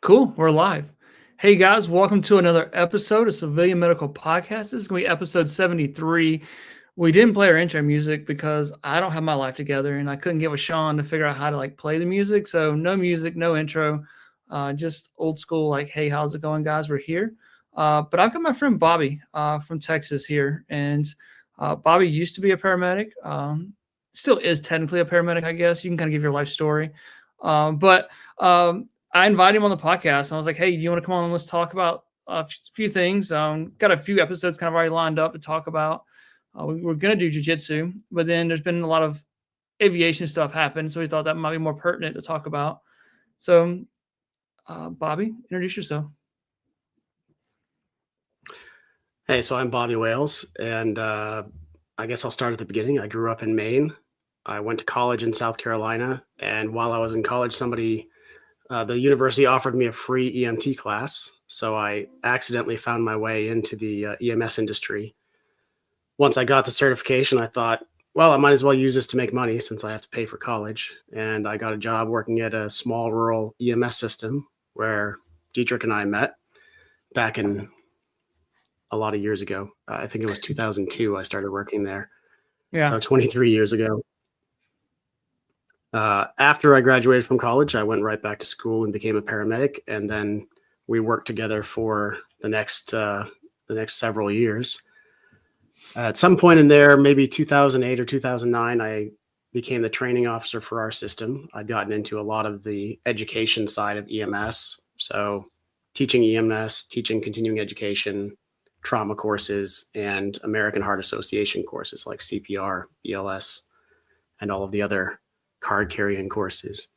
Cool. We're live. Hey guys, welcome to another episode of Civilian Medical Podcast. This is going to be episode 73. We didn't play our intro music because I don't have my life together and I couldn't get with Sean to figure out how to play the music. So no music, no intro, just old school hey, how's it going, guys? We're here. But I've got my friend Bobby from Texas here. And Bobby used to be a paramedic, still is technically a paramedic, I guess. You can kind of give your life story. But I invited him on the podcast and I was like, hey, do you want to come on and let's talk about a few things? Got a few episodes kind of already lined up to talk about. We were going to do jiu-jitsu, but then there's been a lot of aviation stuff happen. So we thought that might be more pertinent to talk about. So, Bobby, introduce yourself. Hey, so I'm Bobby Wales, and I guess I'll start at the beginning. I grew up in Maine. I went to college in South Carolina, and while I was in college, the university offered me a free EMT class, so I accidentally found my way into the EMS industry. Once I got the certification, I thought, well, I might as well use this to make money since I have to pay for college, and I got a job working at a small rural EMS system where Dietrich and I met back in a lot of years ago. I think it was 2002 I started working there. Yeah. So 23 years ago. After I graduated from college, I went right back to school and became a paramedic. And then we worked together for the next several years. At some point in there, maybe 2008 or 2009, I became the training officer for our system. I'd gotten into a lot of the education side of EMS. So teaching EMS, teaching continuing education, trauma courses, and American Heart Association courses like CPR, BLS, and all of the other card-carrying courses.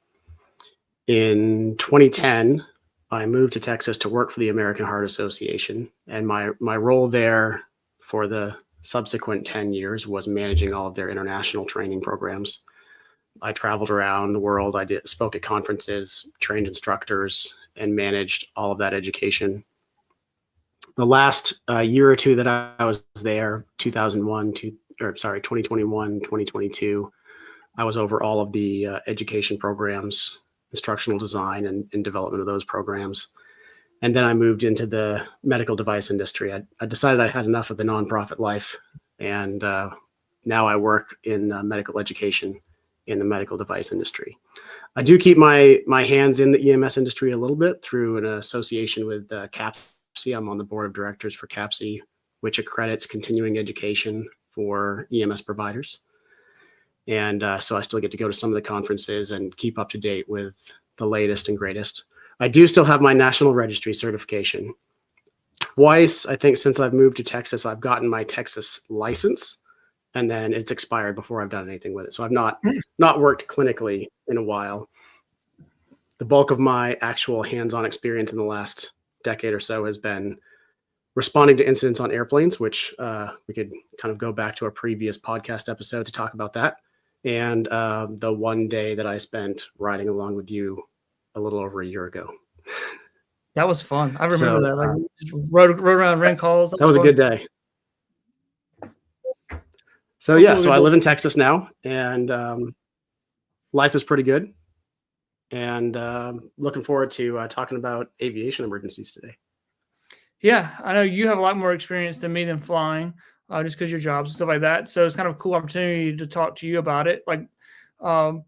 In 2010, I moved to Texas to work for the American Heart Association, and my role there for the subsequent 10 years was managing all of their international training programs. I traveled around the world. I spoke at conferences, trained instructors, and managed all of that education. The last year or two that I was there, 2021, 2022, I was over all of the education programs, instructional design, and development of those programs. And then I moved into the medical device industry. I decided I had enough of the nonprofit life, and now I work in medical education in the medical device industry. I do keep my hands in the EMS industry a little bit through an association with CAPSI. I'm on the board of directors for CAPSI, which accredits continuing education for EMS providers. And so I still get to go to some of the conferences and keep up to date with the latest and greatest. I do still have my national registry certification. Twice, I think, since I've moved to Texas, I've gotten my Texas license, and then it's expired before I've done anything with it. So I've not worked clinically in a while. The bulk of my actual hands-on experience in the last decade or so has been responding to incidents on airplanes, which we could kind of go back to our previous podcast episode to talk about that. And the one day that I spent riding along with you a little over a year ago. That was fun. I remember that. Just rode around, ran calls. That was a good day. So yeah, so I live in Texas now, and life is pretty good. And looking forward to talking about aviation emergencies today. Yeah, I know you have a lot more experience than me than flying, just because your jobs and stuff like that. So it's kind of a cool opportunity to talk to you about it. But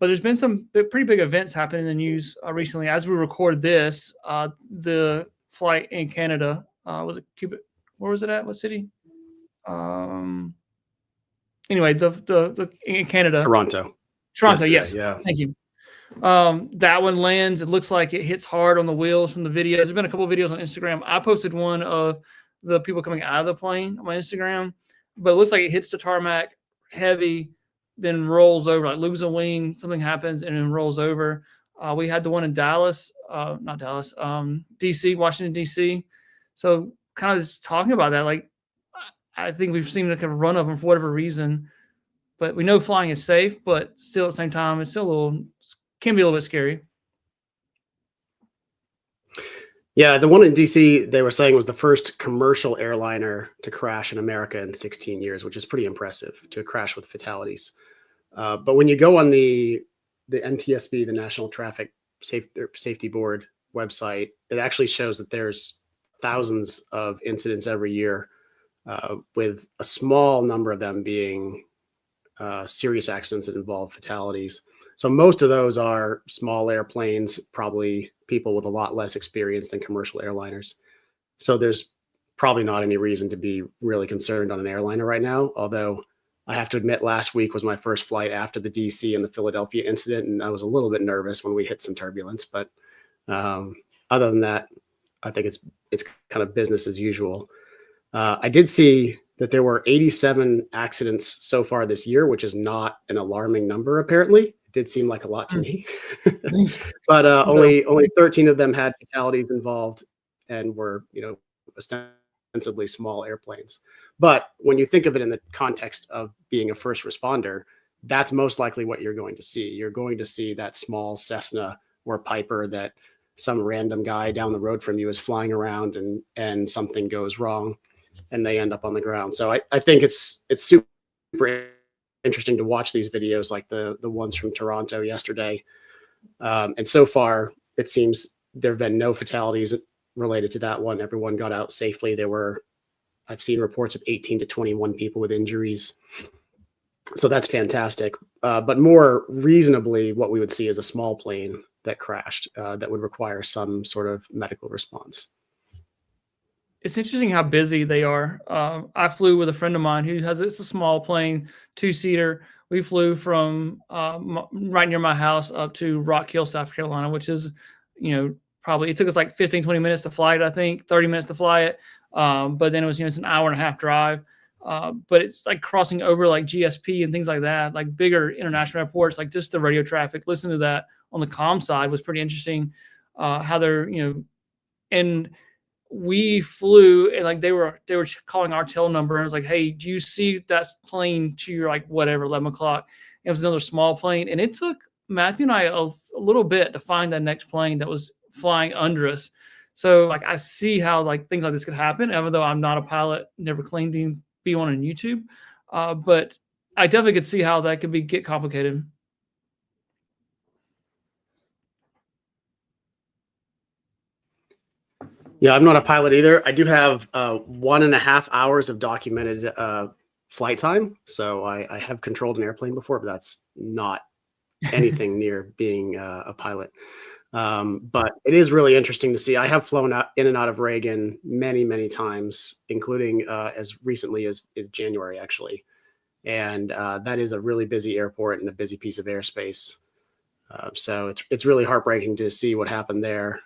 there's been some pretty big events happening in the news recently. As we record this, the flight in Canada, was it Cuba? Where was it at? What city? Anyway, the in Canada. Toronto, yes. Yeah. Thank you. That one lands. It looks like it hits hard on the wheels from the videos. There's been a couple of videos on Instagram. I posted one of the people coming out of the plane on my Instagram, but it looks like it hits the tarmac heavy, then rolls over, like loses a wing, something happens, and then rolls over. We had the one in DC, Washington, DC. So kind of just talking about that, I think we've seen a run of them for whatever reason, but we know flying is safe, but still at the same time, it's still can be a little bit scary. Yeah, the one in DC, they were saying was the first commercial airliner to crash in America in 16 years, which is pretty impressive, to crash with fatalities. But when you go on the NTSB, the National Traffic Safety Board website, it actually shows that there's thousands of incidents every year, with a small number of them being serious accidents that involve fatalities. So most of those are small airplanes, probably people with a lot less experience than commercial airliners. So there's probably not any reason to be really concerned on an airliner right now. Although I have to admit, last week was my first flight after the DC and the Philadelphia incident, and I was a little bit nervous when we hit some turbulence. But other than that, I think it's kind of business as usual. I did see that there were 87 accidents so far this year, which is not an alarming number. Apparently, it did seem like a lot to me, but only 13 of them had fatalities involved, and were ostensibly small airplanes. But when you think of it in the context of being a first responder, that's most likely what you're going to see. You're going to see that small Cessna or Piper that some random guy down the road from you is flying around, and something goes wrong and they end up on the ground. So I think it's super interesting to watch these videos, like the ones from Toronto yesterday. And so far, it seems there have been no fatalities related to that one. Everyone got out safely. I've seen reports of 18 to 21 people with injuries. So that's fantastic. But more reasonably, what we would see is a small plane that crashed that would require some sort of medical response. It's interesting how busy they are. I flew with a friend of mine it's a small plane, 2-seater. We flew from right near my house up to Rock Hill, South Carolina, which is, probably, it took us like 15, 20 minutes to fly it, I think, 30 minutes to fly it. But then it was, it's an hour and a half drive. But it's like crossing over like GSP and things like that, like bigger international airports, like just the radio traffic. Listen to that on the comm side was pretty interesting. How they're, and we flew, and like they were calling our tail number, and I was like, hey, do you see that plane to your like whatever 11 o'clock? It was another small plane, and it took Matthew and I a little bit to find that next plane that was flying under us. So like I see how like things like this could happen, even though I'm not a pilot, never claimed to be one on YouTube, but I definitely could see how that could get complicated. Yeah, I'm not a pilot either. I do have 1.5 hours of documented flight time. So I have controlled an airplane before, but that's not anything near being a pilot. But it is really interesting to see. I have flown in and out of Reagan many, many times, including as recently as January, actually. And that is a really busy airport and a busy piece of airspace. So it's really heartbreaking to see what happened there.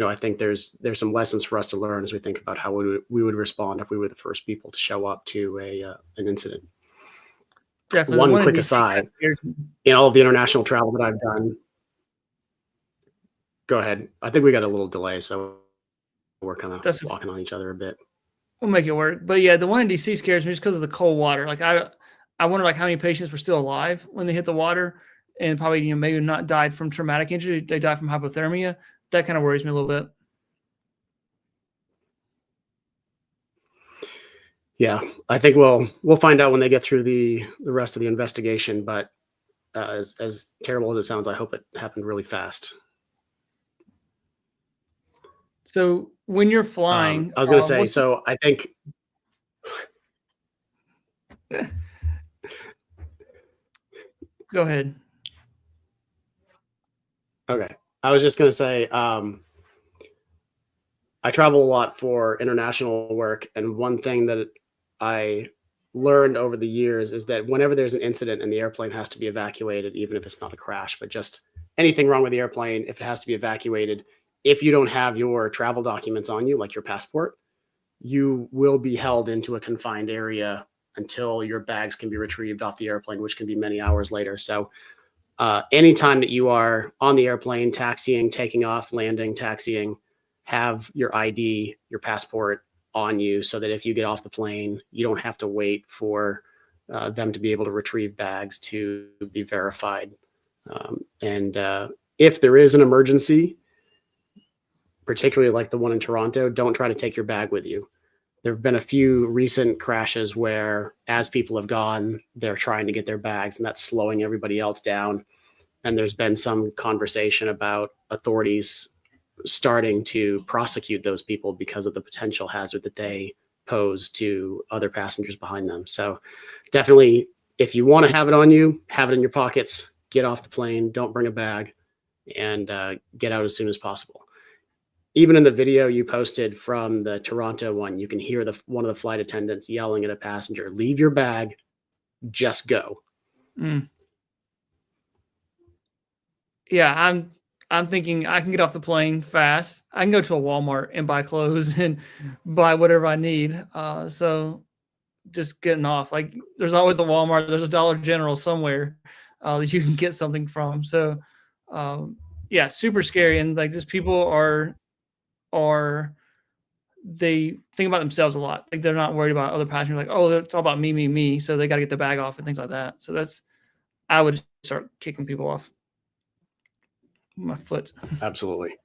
I think there's some lessons for us to learn as we think about how we would respond if we were the first people to show up to an incident. Definitely. One quick aside, in all of the international travel that I've done. Go ahead. I think we got a little delay, so we're kind of walking on each other a bit. We'll make it work. But yeah, the one in DC scares me just because of the cold water. Like I wonder like how many patients were still alive when they hit the water, and probably maybe not died from traumatic injury. They died from hypothermia. That kind of worries me a little bit. Yeah, I think we'll find out when they get through the rest of the investigation. But as terrible as it sounds, I hope it happened really fast. So when you're flying, I was going to say, so I think. Go ahead. Okay. I was just going to say, I travel a lot for international work. And one thing that I learned over the years is that whenever there's an incident and the airplane has to be evacuated, even if it's not a crash, but just anything wrong with the airplane, if it has to be evacuated, if you don't have your travel documents on you, like your passport, you will be held into a confined area until your bags can be retrieved off the airplane, which can be many hours later. So anytime that you are on the airplane, taxiing, taking off, landing, taxiing, have your ID, your passport on you so that if you get off the plane, you don't have to wait for them to be able to retrieve bags to be verified. And if there is an emergency, particularly like the one in Toronto, don't try to take your bag with you. There have been a few recent crashes where as people have gone, they're trying to get their bags, and that's slowing everybody else down. and there's been some conversation about authorities starting to prosecute those people because of the potential hazard that they pose to other passengers behind them. So definitely, if you want to have it on you, have it in your pockets, get off the plane, don't bring a bag, and get out as soon as possible. Even in the video you posted from the Toronto one, you can hear one of the flight attendants yelling at a passenger, "Leave your bag, just go." Yeah, I'm thinking I can get off the plane fast. I can go to a Walmart and buy clothes and buy whatever I need. So just getting off, like there's always a Walmart, there's a Dollar General somewhere that you can get something from. So yeah, super scary. And like just people are they think about themselves a lot. Like they're not worried about other passengers. Like, oh, it's all about me, me, me. So they got to get the bag off and things like that. So I would start kicking people off my foot. Absolutely.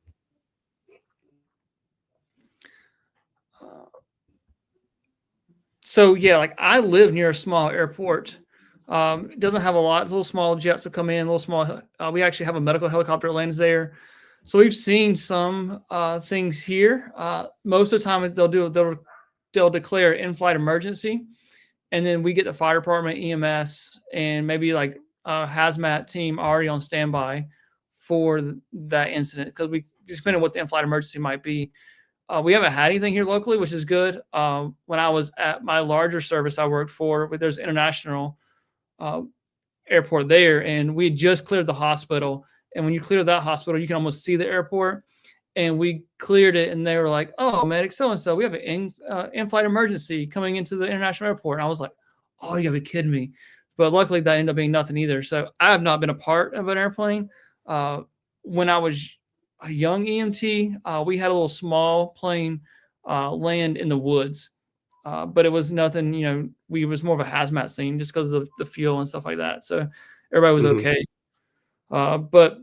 So yeah, like I live near a small airport. It doesn't have a lot. It's little small jets will come in, little small. We actually have a medical helicopter that lands there. So we've seen some things here. Most of the time, they'll declare in-flight emergency, and then we get the fire department, EMS, and maybe like a hazmat team already on standby for that incident because we just depending on what the in-flight emergency might be. We haven't had anything here locally, which is good. When I was at my larger service I worked for, there's international airport there, and we had just cleared the hospital. And when you clear that hospital, you can almost see the airport. And we cleared it, and they were like, "Oh, medic so and so, we have an in-flight emergency coming into the international airport." And I was like, "Oh, you gotta be kidding me!" But luckily, that ended up being nothing either. So I have not been a part of an airplane. When I was a young EMT, we had a little small plane land in the woods, but it was nothing. We was more of a hazmat scene just because of the fuel and stuff like that. So everybody was okay. But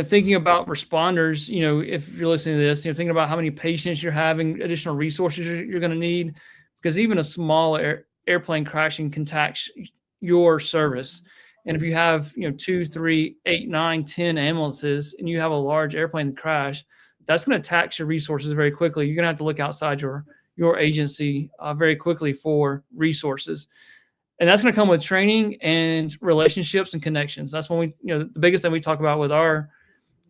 thinking about responders, if you're listening to this, thinking about how many patients you're having, additional resources you're going to need, because even a small airplane crashing can tax your service. And if you have, 2, 3, 8, 9, 10 ambulances, and you have a large airplane that crash, that's going to tax your resources very quickly. You're going to have to look outside your agency very quickly for resources. And that's going to come with training and relationships and connections. That's when the biggest thing we talk about with our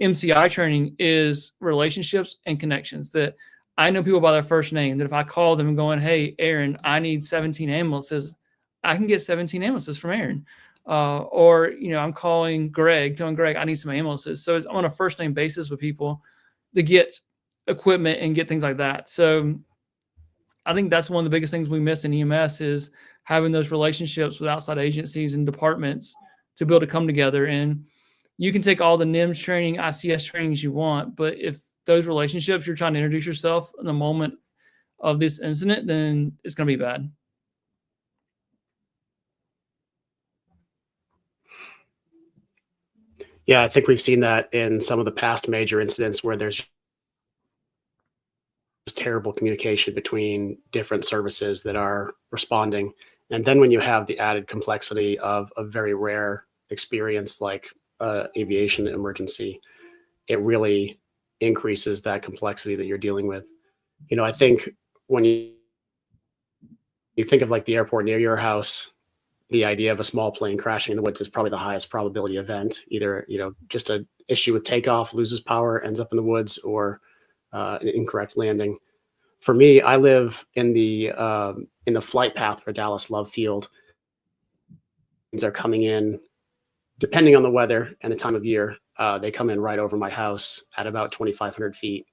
MCI training is relationships and connections. That I know people by their first name, that if I call them and going, "Hey, Aaron, I need 17 ambulances," I can get 17 ambulances from Aaron. Or, I'm calling Greg, telling Greg, "I need some ambulances." So it's on a first name basis with people to get equipment and get things like that. So I think that's one of the biggest things we miss in EMS is having those relationships with outside agencies and departments to be able to come together. And you can take all the NIMS training, ICS trainings you want, but if those relationships, you're trying to introduce yourself in the moment of this incident, then it's going to be bad. Yeah, I think we've seen that in some of the past major incidents where there's terrible communication between different services that are responding. And then when you have the added complexity of a very rare experience like aviation emergency, it really increases that complexity that you're dealing with. I think when you think of like the airport near your house, the idea of a small plane crashing in the woods is probably the highest probability event. Either, just an issue with takeoff, loses power, ends up in the woods, or an incorrect landing. For me, I live in the flight path for Dallas Love Field. Things are coming in, depending on the weather and the time of year. They come in right over my house at about 2,500 feet.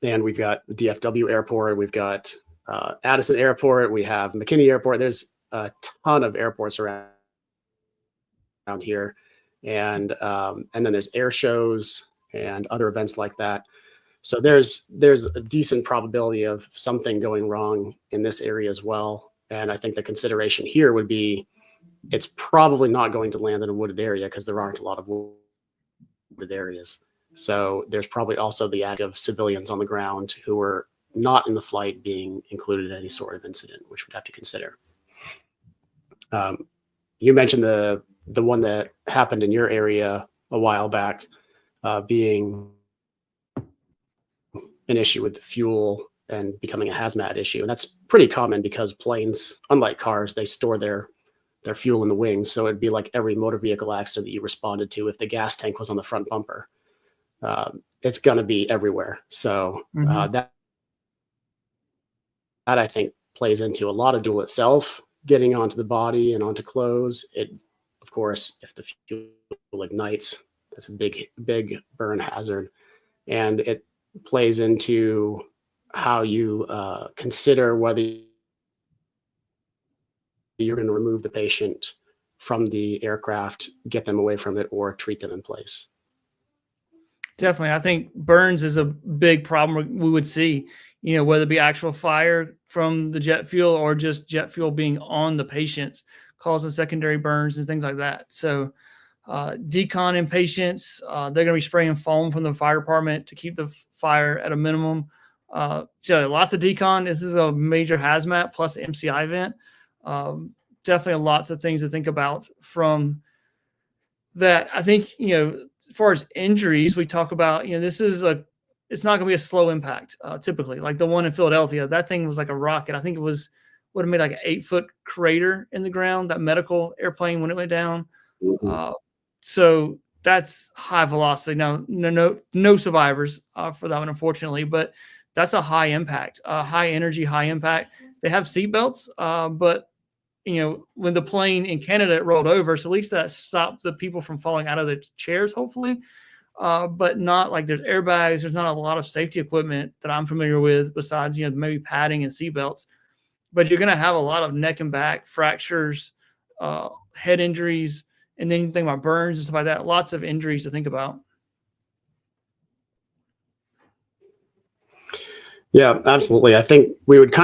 And we've got the DFW airport. We've got Addison Airport. We have McKinney Airport. There's a ton of airports around here. And then there's air shows and other events like that. So there's a decent probability of something going wrong in this area as well. And I think the consideration here would be it's probably not going to land in a wooded area because there aren't a lot of wooded areas. So there's probably also the act of civilians on the ground who are not in the flight being included in any sort of incident, which we'd have to consider. You mentioned the the one that happened in your area a while back being an issue with the fuel and becoming a hazmat issue. And that's pretty common because planes, unlike cars, they store their fuel in the wings. So it'd be like every motor vehicle accident that you responded to, if the gas tank was on the front bumper, it's going to be everywhere. So that I think plays into a lot of fuel itself, getting onto the body and onto clothes. It, of course, if the fuel ignites, that's a big burn hazard. And it plays into how you consider whether you're going to remove the patient from the aircraft, get them away from it, or treat them in place. Definitely. I think burns is a big problem we would see, whether it be actual fire from the jet fuel or just jet fuel being on the patients, causing secondary burns and things like that. So decon in patients, they're going to be spraying foam from the fire department to keep the fire at a minimum. So lots of decon. This is a major hazmat plus MCI event. Definitely lots of things to think about from that. I think, as far as injuries, we talk about, it's not going to be a slow impact. Typically, like the one in Philadelphia, that thing was like a rocket. I think it would have made like an 8-foot crater in the ground, that medical airplane when it went down. So that's high velocity. Now, no survivors for that one, unfortunately, but that's a high impact, high energy, high impact. They have seatbelts, but when the plane in Canada rolled over, so at least that stopped the people from falling out of the chairs, hopefully. But not like there's airbags. There's not a lot of safety equipment that I'm familiar with besides, maybe padding and seatbelts. But you're going to have a lot of neck and back fractures, head injuries, and then you think about burns and stuff like that. Lots of injuries to think about. Yeah, absolutely. I think we would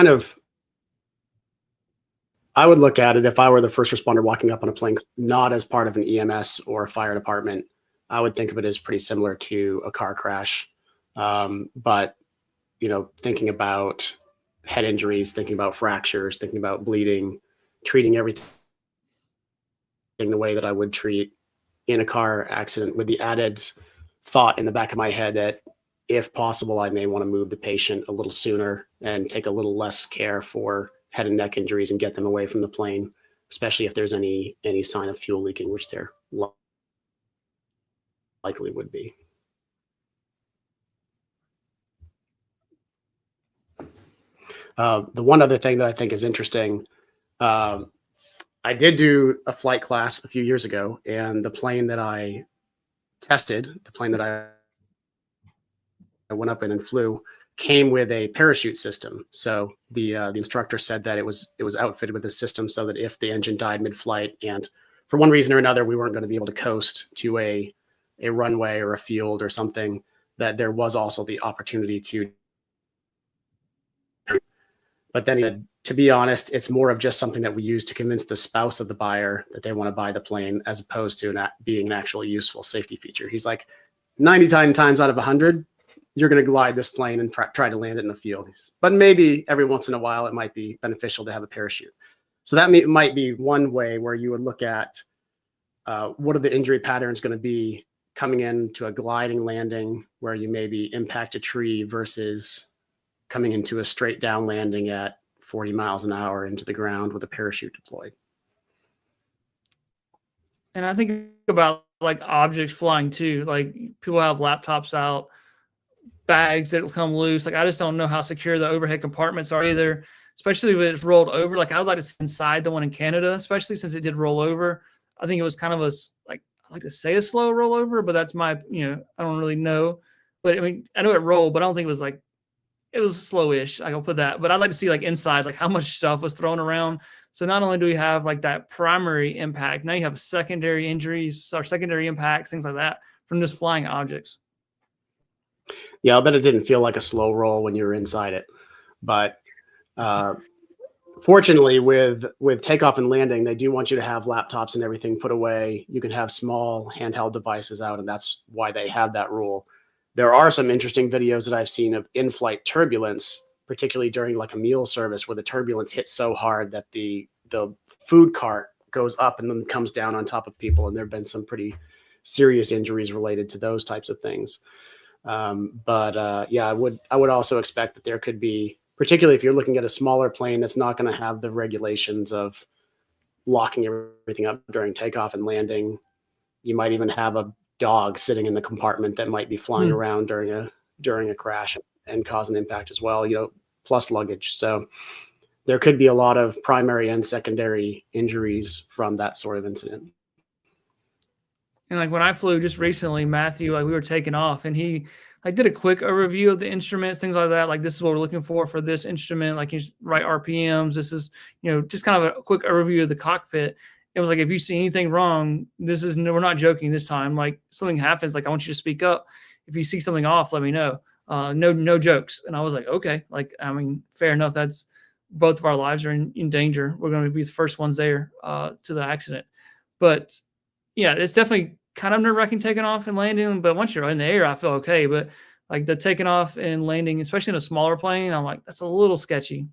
I would look at it, if I were the first responder walking up on a plane, not as part of an EMS or a fire department, I would think of it as pretty similar to a car crash. But, thinking about head injuries, thinking about fractures, thinking about bleeding, treating everything the way that I would treat in a car accident, with the added thought in the back of my head that if possible, I may want to move the patient a little sooner and take a little less care for head and neck injuries and get them away from the plane, especially if there's any sign of fuel leaking, which there likely would be. The one other thing that I think is interesting, I did do a flight class a few years ago, and the plane that I tested, the plane that I went up in and flew, came with a parachute system. So the instructor said that it was outfitted with a system so that if the engine died mid-flight and for one reason or another we weren't going to be able to coast to a runway or a field or something, that there was also the opportunity to. But then, to be honest, it's more of just something that we use to convince the spouse of the buyer that they want to buy the plane, as opposed to being an actually useful safety feature. He's like, 99 times out of 100, you're going to glide this plane and try to land it in a field. But maybe every once in a while, it might be beneficial to have a parachute. So that might be one way where you would look at what are the injury patterns going to be coming into a gliding landing where you maybe impact a tree versus coming into a straight down landing at 40 miles an hour into the ground with a parachute deployed. And I think about like objects flying too. Like people have laptops out, bags that will come loose. Like I just don't know how secure the overhead compartments are either, especially when it's rolled over. Like I would like to see inside the one in Canada, especially since it did roll over. I think it was kind of I like to say a slow rollover, but that's my, I don't really know. But I mean, I know it rolled, but I don't think it was it was slowish. I'll put that. But I'd like to see like inside, like how much stuff was thrown around. So not only do we have like that primary impact, now you have secondary injuries or secondary impacts, things like that from just flying objects. Yeah, I bet it didn't feel like a slow roll when you were inside it. But fortunately, with takeoff and landing, they do want you to have laptops and everything put away. You can have small handheld devices out, and that's why they have that rule. There are some interesting videos that I've seen of in-flight turbulence, particularly during like a meal service where the turbulence hit so hard that the food cart goes up and then comes down on top of people. And there have been some pretty serious injuries related to those types of things. Yeah, I would also expect that there could be, particularly if you're looking at a smaller plane that's not going to have the regulations of locking everything up during takeoff and landing. You might even have a dog sitting in the compartment that might be flying around during a crash and cause an impact as well, plus luggage. So there could be a lot of primary and secondary injuries from that sort of incident. And like when I flew just recently, Matthew, like we were taking off and he like did a quick overview of the instruments, things like that. Like this is what we're looking for this instrument. Like he's right RPMs. This is, just kind of a quick overview of the cockpit. It was like, if you see anything wrong, we're not joking this time. Like something happens, like I want you to speak up. If you see something off, let me know. No jokes. And I was like, okay, like, I mean, fair enough. That's both of our lives are in danger. We're going to be the first ones there to the accident. But yeah, it's definitely kind of nerve-wracking taking off and landing. But once you're in the air, I feel okay. But like the taking off and landing, especially in a smaller plane, I'm like, that's a little sketchy.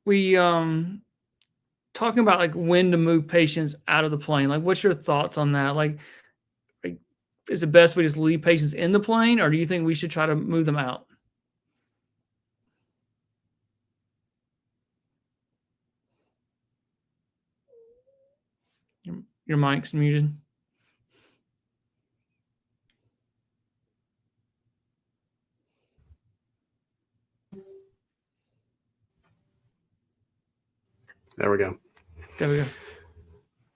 We talking about like when to move patients out of the plane. Like, what's your thoughts on that? Like, is it best we just leave patients in the plane, or do you think we should try to move them out? Your mic's muted. There we go. There we go.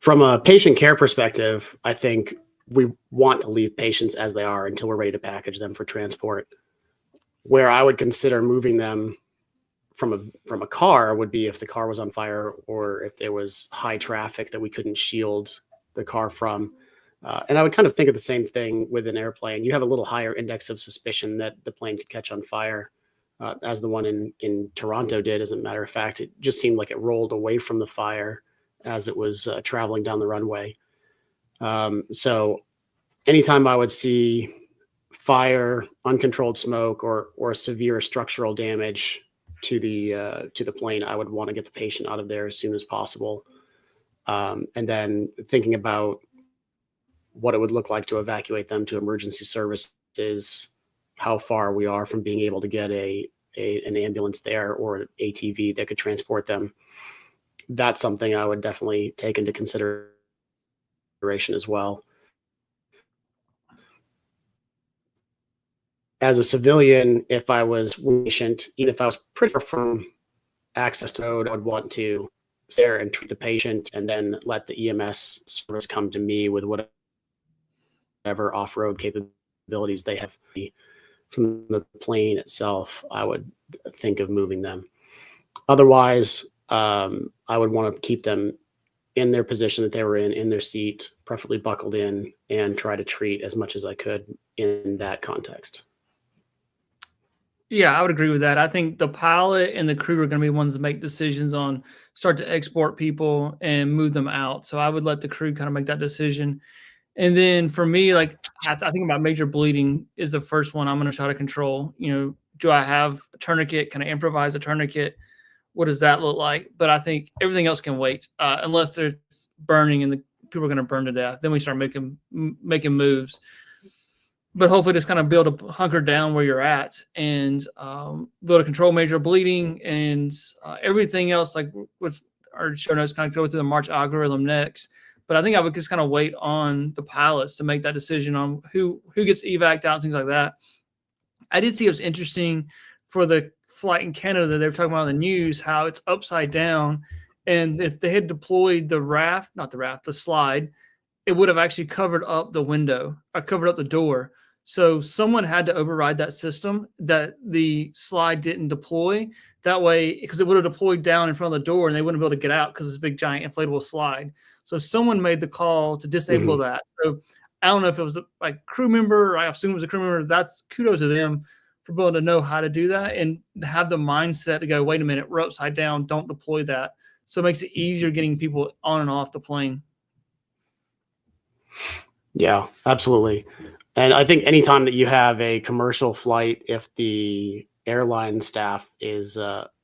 From a patient care perspective, I think we want to leave patients as they are until we're ready to package them for transport. Where I would consider moving them from a car would be if the car was on fire or if there was high traffic that we couldn't shield the car from. And I would kind of think of the same thing with an airplane. You have a little higher index of suspicion that the plane could catch on fire, as the one in Toronto did. As a matter of fact, it just seemed like it rolled away from the fire as it was traveling down the runway. So anytime I would see fire, uncontrolled smoke, or severe structural damage to the plane, I would want to get the patient out of there as soon as possible. And then thinking about what it would look like to evacuate them to emergency services, how far we are from being able to get an ambulance there or an ATV that could transport them. That's something I would definitely take into consideration as well. As a civilian, if I was patient, even if I was pretty far from access to code, I would want to sit there and treat the patient and then let the EMS service come to me with whatever off-road capabilities they have. From the plane itself, I would think of moving them. Otherwise, I would want to keep them in their position that they were in their seat, preferably buckled in, and try to treat as much as I could in that context. Yeah, I would agree with that. I think the pilot and the crew are going to be ones that make decisions on start to export people and move them out. So I would let the crew kind of make that decision. And then for me, like I think about major bleeding is the first one I'm going to try to control. Do I have a tourniquet? Can I improvise a tourniquet? What does that look like? But I think everything else can wait unless there's burning and the people are going to burn to death. Then we start making moves. But hopefully just kind of build a hunker down where you're at and build a control major bleeding and everything else, like with our show notes, kind of go through the March algorithm next. But I think I would just kind of wait on the pilots to make that decision on who gets evac'd out, things like that. I did see it was interesting for the flight in Canada that they were talking about in the news, how it's upside down. And if they had deployed the slide, it would have actually covered up the window or covered up the door. So someone had to override that system that the slide didn't deploy that way, because it would have deployed down in front of the door and they wouldn't be able to get out because it's a big giant inflatable slide. So someone made the call to disable that. So I don't know if it was like crew member, I assume it was a crew member. That's kudos to them for being able to know how to do that and have the mindset to go, wait a minute, we're upside down, don't deploy that. So it makes it easier getting people on and off the plane. Yeah, absolutely. And I think anytime that you have a commercial flight, if the airline staff is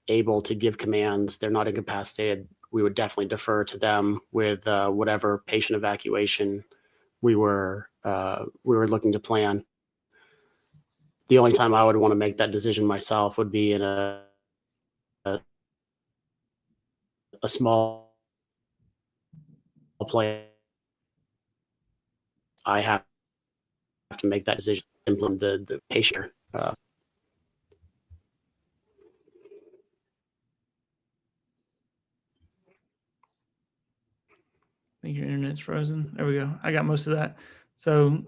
able to give commands, they're not incapacitated, we would definitely defer to them with whatever patient evacuation we were looking to plan. The only time I would want to make that decision myself would be in a, a small plane. I have to make that decision, implement the patient. I think your internet's frozen. There we go. I got most of that. So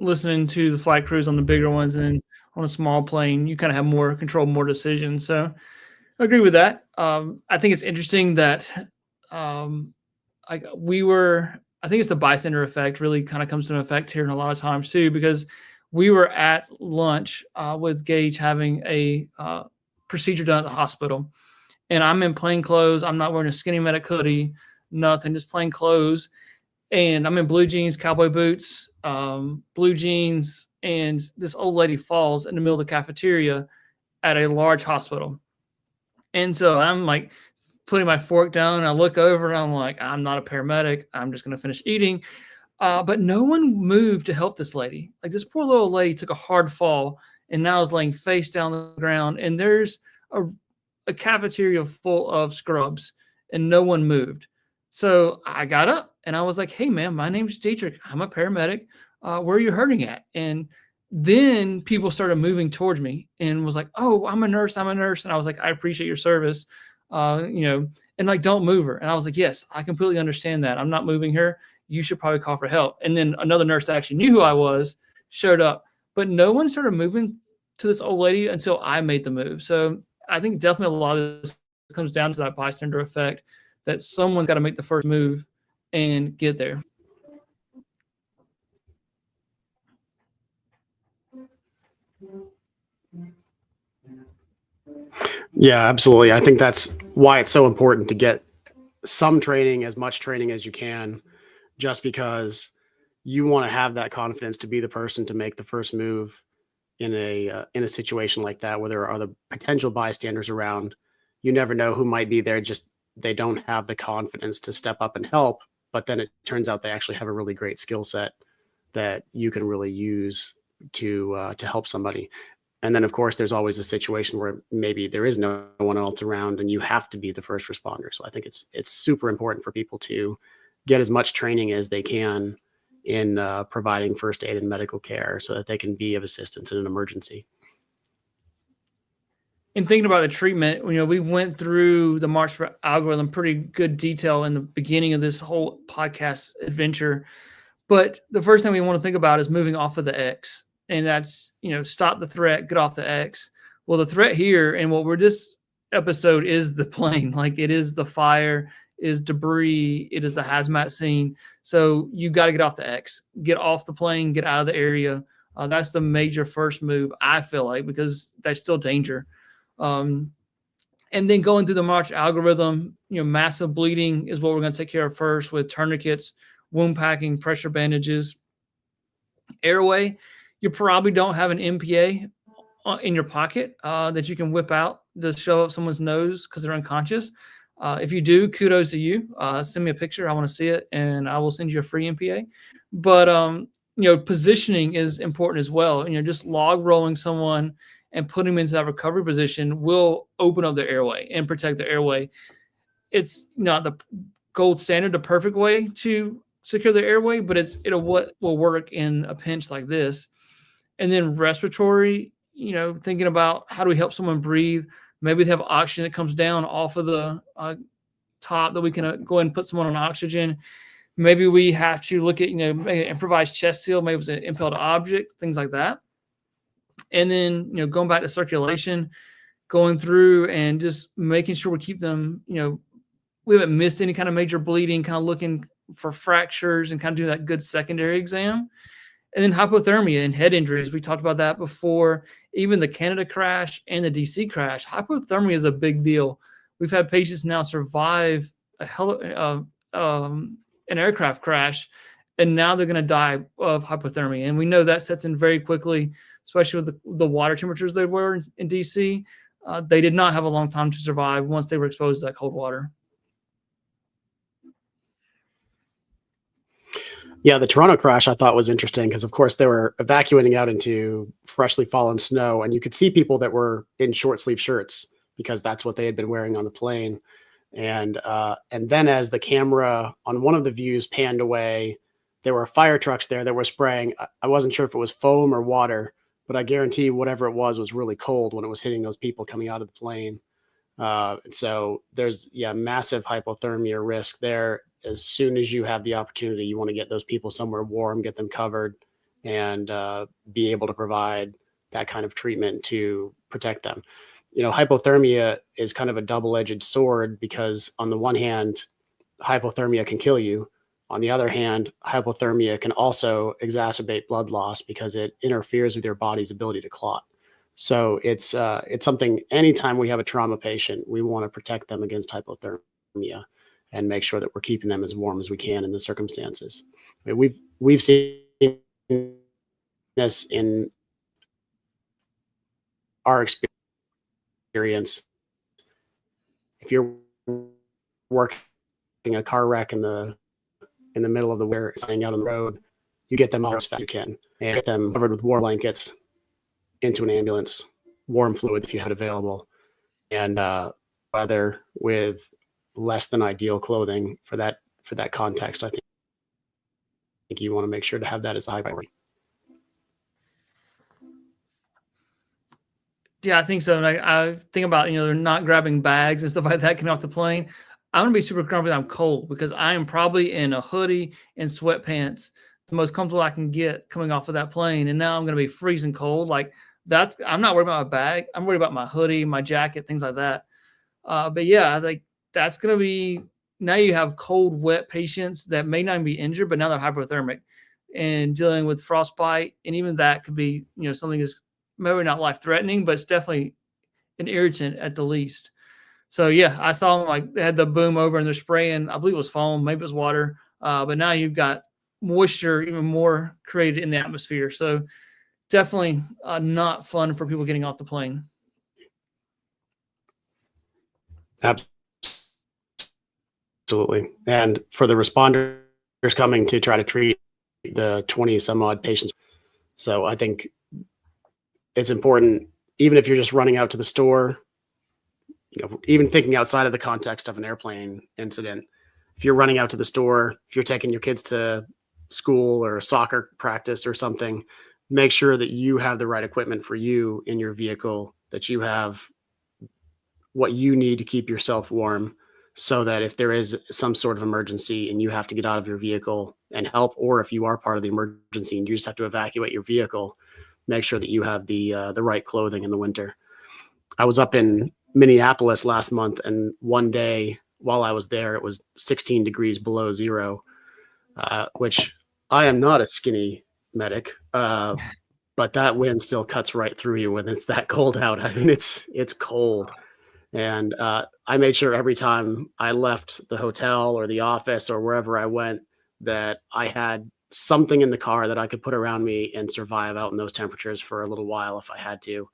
listening to the flight crews on the bigger ones and on a small plane, you kind of have more control, more decisions. So I agree with that. I think it's interesting that I think it's the bystander effect really kind of comes to an effect here in a lot of times too, because we were at lunch with Gage having a procedure done at the hospital, and I'm in plain clothes. I'm not wearing a skinny medic hoodie, nothing, just plain clothes. And I'm in blue jeans, cowboy boots, blue jeans, and this old lady falls in the middle of the cafeteria at a large hospital. And so I'm like putting my fork down, and I look over and I'm like, I'm not a paramedic. I'm just going to finish eating. But no one moved to help this lady. Like, this poor little lady took a hard fall and now is laying face down on the ground. And there's a cafeteria full of scrubs and no one moved. So I got up and I was like, hey, man, my name's Dietrich. I'm a paramedic. Where are you hurting at? And then people started moving towards me and was like, oh, I'm a nurse. I'm a nurse. And I was like, I appreciate your service. And like, don't move her. And I was like, yes, I completely understand that. I'm not moving her. You should probably call for help. And then another nurse that actually knew who I was showed up, but no one started moving to this old lady until I made the move. So I think definitely a lot of this comes down to that bystander effect, that someone's got to make the first move and get there. Yeah, absolutely. I think that's why it's so important to get some training, as much training as you can, just because you want to have that confidence to be the person to make the first move in a situation like that, where there are other potential bystanders around. You never know who might be there. Just they don't have the confidence to step up and help. But then it turns out they actually have a really great skill set that you can really use to help somebody. And then, of course, there's always a situation where maybe there is no one else around and you have to be the first responder. So I think it's super important for people to get as much training as they can in providing first aid and medical care so that they can be of assistance in an emergency. And thinking about the treatment, we went through the March algorithm pretty good detail in the beginning of this whole podcast adventure. But the first thing we want to think about is moving off of the X. And that's, stop the threat, get off the X. Well, the threat here and this episode is the plane. Like, it is the fire, is debris, it is the hazmat scene. So you got to get off the X, get off the plane, get out of the area. That's the major first move, I feel like, because there's still danger. And then going through the March algorithm, massive bleeding is what we're going to take care of first with tourniquets, wound packing, pressure bandages. Airway, you probably don't have an MPA in your pocket that you can whip out to show up someone's nose because they're unconscious. If you do, kudos to you. Send me a picture. I want to see it, and I will send you a free MPA. But positioning is important as well. Just log rolling someone and putting them into that recovery position will open up their airway and protect the airway. It's not the gold standard, the perfect way to secure the airway, but it'll what will work in a pinch like this. And then respiratory, thinking about how do we help someone breathe? Maybe they have oxygen that comes down off of the top that we can go ahead and put someone on oxygen. Maybe we have to look at, improvised chest seal, maybe it's an impaled object, things like that. And then, going back to circulation, going through and just making sure we keep them, we haven't missed any kind of major bleeding, kind of looking for fractures and kind of doing that good secondary exam. And then hypothermia and head injuries. We talked about that before. Even the Canada crash and the DC crash, hypothermia is a big deal. We've had patients now survive an aircraft crash and now they're going to die of hypothermia. And we know that sets in very quickly, especially with the water temperatures they were in DC. They did not have a long time to survive once they were exposed to that cold water. Yeah, the Toronto crash I thought was interesting because, of course, they were evacuating out into freshly fallen snow, and you could see people that were in short sleeve shirts because that's what they had been wearing on the plane. And then as the camera on one of the views panned away, there were fire trucks there that were spraying. I wasn't sure if it was foam or water, but I guarantee whatever it was really cold when it was hitting those people coming out of the plane. So there's massive hypothermia risk there. As soon as you have the opportunity, you want to get those people somewhere warm, get them covered, and be able to provide that kind of treatment to protect them. Hypothermia is kind of a double-edged sword because on the one hand, hypothermia can kill you. On the other hand, hypothermia can also exacerbate blood loss because it interferes with your body's ability to clot. So it's something, anytime we have a trauma patient, we want to protect them against hypothermia and make sure that we're keeping them as warm as we can in the circumstances. I mean, we've seen this in our experience. If you're working a car wreck in the middle of the winter, staying out on the road, you get them out as fast as you can and get them covered with warm blankets into an ambulance, warm fluid if you had available, and whether with less than ideal clothing for that context. I think you want to make sure to have that as a high priority. Yeah, I think so. And I think about, they're not grabbing bags and stuff like that getting off the plane. I'm going to be super comfortable that I'm cold because I am probably in a hoodie and sweatpants, the most comfortable I can get coming off of that plane. And now I'm going to be freezing cold. Like I'm not worried about my bag. I'm worried about my hoodie, my jacket, things like that. But yeah, like that's going to be, now you have cold, wet patients that may not even be injured, but now they're hypothermic and dealing with frostbite. And even that could be, something that's maybe not life threatening, but it's definitely an irritant at the least. So yeah, I saw them like they had the boom over and they're spraying, I believe it was foam, maybe it was water. But now you've got moisture even more created in the atmosphere. So definitely not fun for people getting off the plane. Absolutely. And for the responders coming to try to treat the 20 some odd patients. So I think it's important, even if you're just running out to the store, even thinking outside of the context of an airplane incident, if you're running out to the store, if you're taking your kids to school or soccer practice or something, make sure that you have the right equipment for you in your vehicle, that you have what you need to keep yourself warm, so that if there is some sort of emergency and you have to get out of your vehicle and help, or if you are part of the emergency and you just have to evacuate your vehicle, make sure that you have the right clothing in the winter. I was up in Minneapolis last month, and one day while I was there, it was 16 degrees below zero, which I am not a skinny medic, but that wind still cuts right through you when it's that cold out. I mean, it's cold. And I made sure every time I left the hotel or the office or wherever I went that I had something in the car that I could put around me and survive out in those temperatures for a little while if I had to,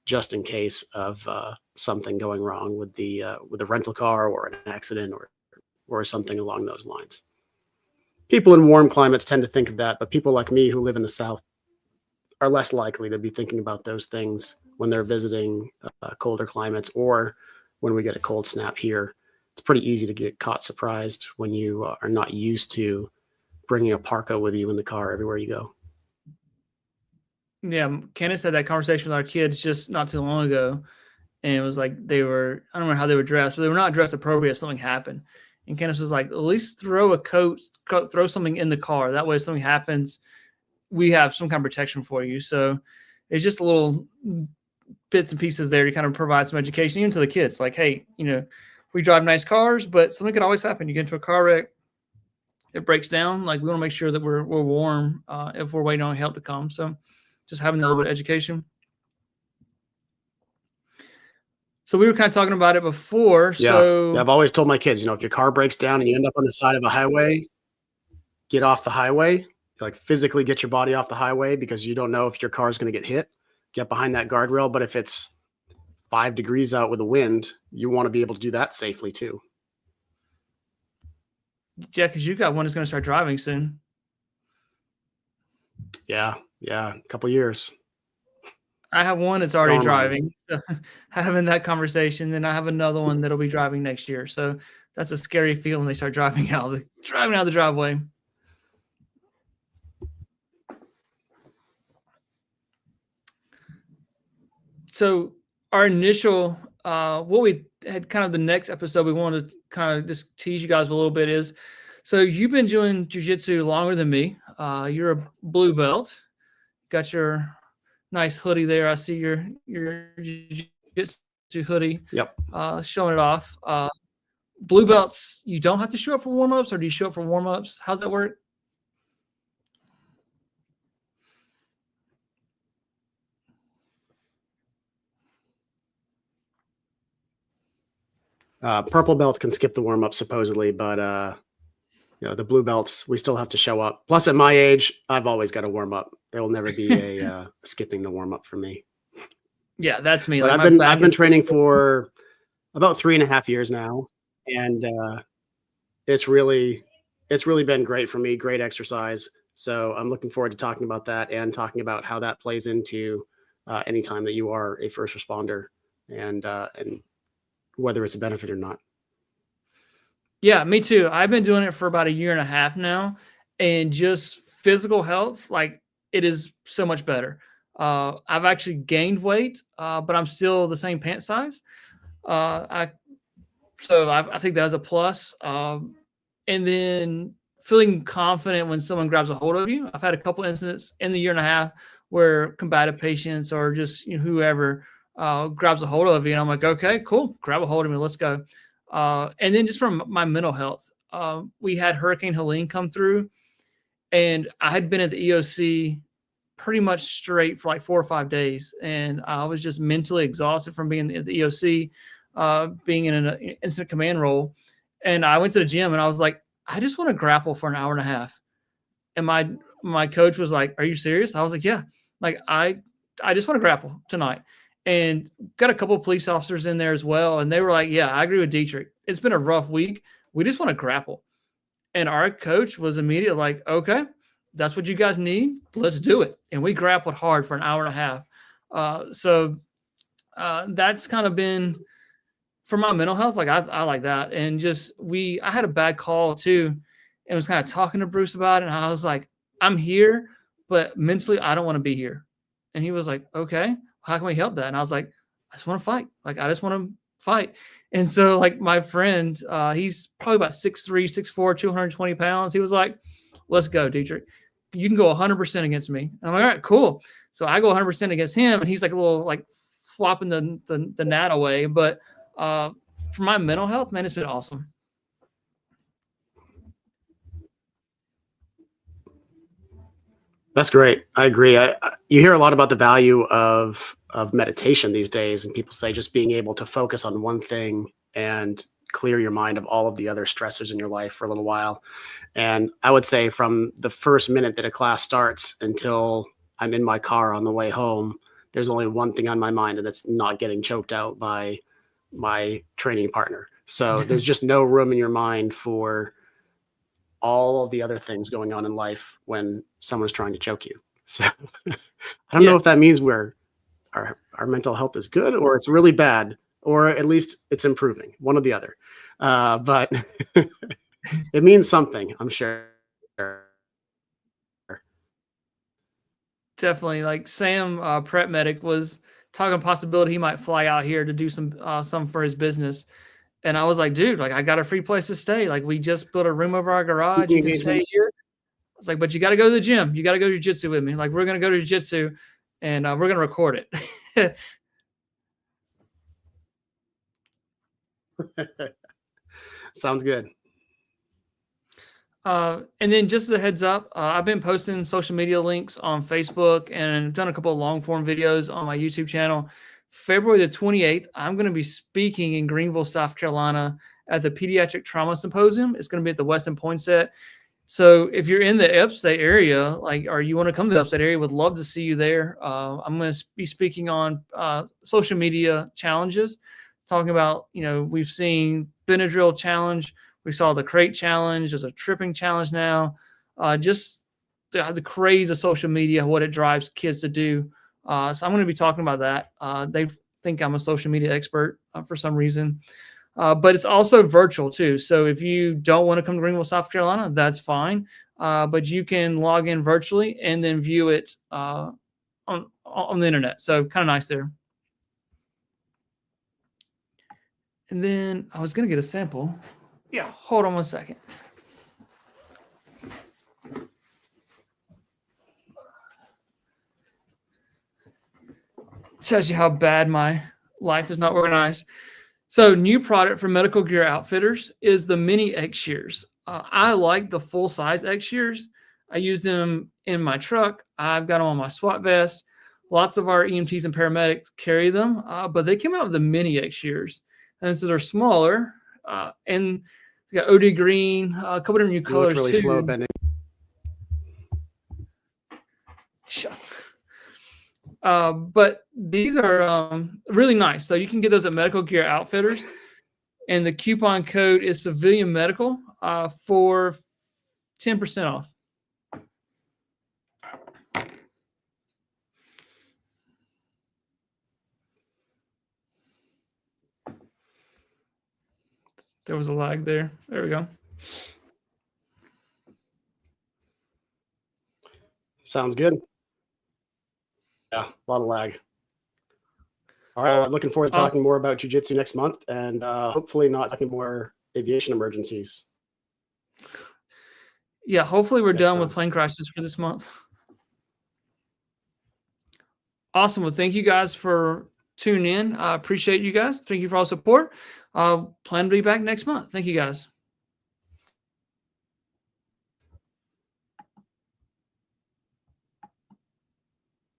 just in case of something going wrong with the rental car or an accident or something along those lines. People in warm climates tend to think of that, but people like me who live in the South are less likely to be thinking about those things when they're visiting colder climates, or when we get a cold snap here. It's pretty easy to get caught surprised when you are not used to bringing a parka with you in the car everywhere you go. Yeah, Candace had that conversation with our kids just not too long ago, and it was like I don't remember how they were dressed, but they were not dressed appropriate if something happened. And Candace was like, at least throw a coat, throw something in the car. That way if something happens, we have some kind of protection for you. So it's just a little bits and pieces there to kind of provide some education even to the kids. Like, hey, we drive nice cars, but something could always happen. You get into a car wreck, it breaks down. Like, we want to make sure that we're warm if we're waiting on help to come. So just having a little bit of education. So we were kind of talking about it before. Yeah. So I've always told my kids, if your car breaks down and you end up on the side of a highway, get off the highway, like physically get your body off the highway because you don't know if your car is going to get hit, get behind that guardrail. But if it's 5 degrees out with the wind, you want to be able to do that safely too. Yeah, because you got one that's going to start driving soon. Yeah, a couple years. I have one that's already driving. So having that conversation, then I have another one that'll be driving next year. So that's a scary feeling when they start driving out of the driveway. So our initial, what we had kind of the next episode we wanted to kind of just tease you guys a little bit is, so you've been doing jiu-jitsu longer than me. You're a blue belt. Got your nice hoodie there. I see your jiu-jitsu hoodie. Yep. Showing it off. Blue belts, you don't have to show up for warm-ups, or do you show up for warm-ups? How's that work? Purple belts can skip the warm-up supposedly, but the blue belts, we still have to show up. Plus, at my age, I've always got to warm up. There will never be a skipping the warm-up for me. Yeah, that's me. But like I've been training for about 3.5 years now, and it's really been great for me. Great exercise. So I'm looking forward to talking about that and talking about how that plays into any time that you are a first responder and whether it's a benefit or not. Yeah, me too. I've been doing it for about 1.5 years now, and just physical health, like, it is so much better. I've actually gained weight, but I'm still the same pant size. I think that's a plus. And then feeling confident when someone grabs a hold of you. I've had a couple incidents in the 1.5 years where combative patients or just whoever grabs a hold of you, and I'm like, okay, cool, grab a hold of me, let's go. And then just from my mental health, we had Hurricane Helene come through, and I had been at the EOC pretty much straight for like 4 or 5 days, and I was just mentally exhausted from being at the EOC, being in an incident command role. And I went to the gym, and I was like, I just want to grapple for 1.5 hours. And my coach was like, "Are you serious?" I was like, "Yeah, like I just want to grapple tonight." And got a couple of police officers in there as well, and they were like, "Yeah, I agree with Dietrich. It's been a rough week. We just want to grapple." And our coach was immediately like, "Okay, that's what you guys need. Let's do it." And we grappled hard for 1.5 hours. So that's kind of been for my mental health. Like I like that. And just I had a bad call too, and was kind of talking to Bruce about it. And I was like, I'm here, but mentally I don't want to be here. And he was like, okay, how can we help that? And I was like, I just want to fight. Like, I just want to fight. And so like my friend, he's probably about 6'3", 6'4", 220 pounds. He was like, let's go, Dietrich. You can go 100% against me. And I'm like, all right, cool. So I go 100% against him, and he's like a little like flopping the gnat away. But for my mental health, man, it's been awesome. That's great. I agree. You hear a lot about the value of meditation these days, and people say just being able to focus on one thing and clear your mind of all of the other stressors in your life for a little while. And I would say from the first minute that a class starts until I'm in my car on the way home, there's only one thing on my mind, and it's not getting choked out by my training partner. So there's just no room in your mind for all of the other things going on in life when someone's trying to choke you. So I don't know if that means our mental health is good or it's really bad, or at least it's improving, one or the other. But it means something, I'm sure. Definitely. Like Sam, prep medic, was talking possibility he might fly out here to do some for his business. And I was like, dude, like, I got a free place to stay. Like, we just built a room over our garage. You can stay here. I was like, but you got to go to the gym. You got to go to jiu-jitsu with me. Like, we're going to go to jiu-jitsu, and we're going to record it. Sounds good. And then just as a heads up, I've been posting social media links on Facebook and done a couple of long form videos on my YouTube channel. February the 28th, I'm going to be speaking in Greenville, South Carolina at the Pediatric Trauma Symposium. It's going to be at the Westin Poinsett. So if you're in the upstate area, or you want to come to the upstate area, would love to see you there. I'm going to be speaking on social media challenges, talking about, we've seen Benadryl challenge. We saw the crate challenge. There's a tripping challenge now. Just the craze of social media, what it drives kids to do. So I'm going to be talking about that. They think I'm a social media expert for some reason. But it's also virtual too. So if you don't want to come to Greenville, South Carolina, that's fine. But you can log in virtually and then view it on the internet. So kind of nice there. And then I was going to get a sample. Yeah, hold on one second. Tells you how bad my life is not organized. So new product for medical gear outfitters is the mini X shears. I like the full size X shears. I use them in my truck. I've got them on my SWAT vest. Lots of our EMTs and paramedics carry them, but they came out with the mini X shears. And so they're smaller, and we got OD green, a couple different new colors really too. Slow bending. But these are really nice. So you can get those at Medical Gear Outfitters. And the coupon code is Civilian Medical for 10% off. There was a lag there. There we go. Sounds good. Yeah, a lot of lag. All right, looking forward to talking more about jiu-jitsu next month, and hopefully not talking more aviation emergencies. Yeah, hopefully we're done with plane crashes for this month. Awesome. Well, thank you guys for tuning in. I appreciate you guys. Thank you for all support. Plan to be back next month. Thank you guys.